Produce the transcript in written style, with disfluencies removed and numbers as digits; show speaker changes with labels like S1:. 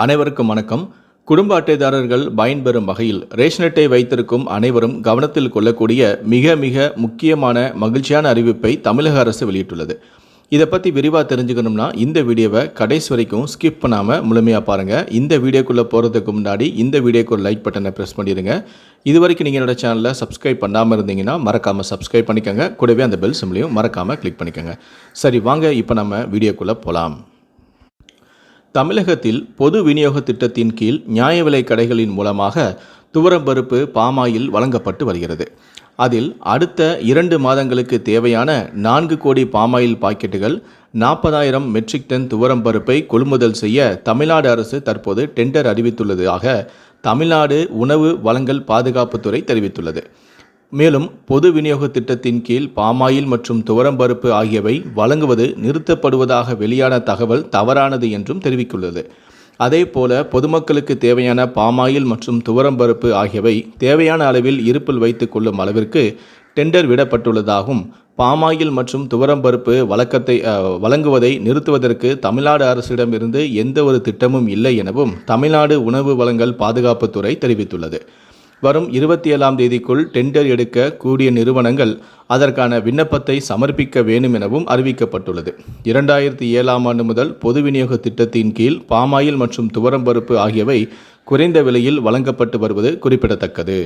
S1: அனைவருக்கும் வணக்கம். குடும்ப அட்டைதாரர்கள் பயன்பெறும் வகையில் ரேஷன் அட்டை வைத்திருக்கும் அனைவரும் கவனத்தில் கொள்ளக்கூடிய மிக மிக முக்கியமான மகிழ்ச்சியான அறிவிப்பை தமிழக அரசு வெளியிட்டுள்ளது. இதை பற்றி விரிவாக தெரிஞ்சுக்கணும்னா இந்த வீடியோவை கடைசி வரைக்கும் ஸ்கிப் பண்ணாமல் முழுமையாக பாருங்கள். இந்த வீடியோக்குள்ளே போகிறதுக்கு முன்னாடி இந்த வீடியோக்கு ஒரு லைக் பட்டனை ப்ரெஸ் பண்ணிடுங்க. இது வரைக்கும் நீங்கள் என்னோட சேனலை சப்ஸ்கிரைப் பண்ணாமல் இருந்தீங்கன்னா மறக்காமல் சப்ஸ்கிரைப் பண்ணிக்கோங்க. கூடவே அந்த பெல் சிம்லையும் மறக்காமல் கிளிக் பண்ணிக்கோங்க. சரி, வாங்க இப்போ நம்ம வீடியோக்குள்ளே போகலாம். தமிழகத்தில் பொது விநியோக திட்டத்தின் கீழ் நியாய விலை கடைகளின் மூலமாக துவரம்பருப்பு, பாமாயில் வழங்கப்பட்டு வருகிறது. அதில் அடுத்த 2 மாதங்களுக்கு தேவையான 4 கோடி பாமாயில் பாக்கெட்டுகள், 40,000 மெட்ரிக் டன் துவரம்பருப்பை கொள்முதல் செய்ய தமிழ்நாடு அரசு தற்போது டெண்டர் அறிவித்துள்ளதாக தமிழ்நாடு உணவு வழங்கல் பாதுகாப்புத்துறை தெரிவித்துள்ளது. மேலும் பொது விநியோக திட்டத்தின் கீழ் பாமாயில் மற்றும் துவரம்பருப்பு ஆகியவை வழங்குவது நிறுத்தப்படுவதாக வெளியான தகவல் தவறானது என்றும் தெரிவித்துள்ளது. அதேபோல பொதுமக்களுக்கு தேவையான பாமாயில் மற்றும் துவரம்பருப்பு ஆகியவை தேவையான அளவில் இருப்பில் வைத்துக் கொள்ளும் அளவிற்கு டெண்டர் விடப்பட்டுள்ளதாகவும், பாமாயில் மற்றும் துவரம்பருப்பு வழங்குவதை நிறுத்துவதற்கு தமிழ்நாடு அரசிடமிருந்து எந்த ஒரு திட்டமும் இல்லை எனவும் தமிழ்நாடு உணவு வழங்கல் பாதுகாப்புத்துறை தெரிவித்துள்ளது. வரும் 27ஆம் தேதிக்குள் டெண்டர் எடுக்க கூடிய நிறுவனங்கள் அதற்கான விண்ணப்பத்தை சமர்ப்பிக்க வேண்டும் எனவும் அறிவிக்கப்பட்டுள்ளது. 2007ஆம் ஆண்டு முதல் பொது விநியோக திட்டத்தின் கீழ் பாமாயில் மற்றும் துவரம்பருப்பு ஆகியவை குறைந்த விலையில் வழங்கப்பட்டு வருவது குறிப்பிடத்தக்கது.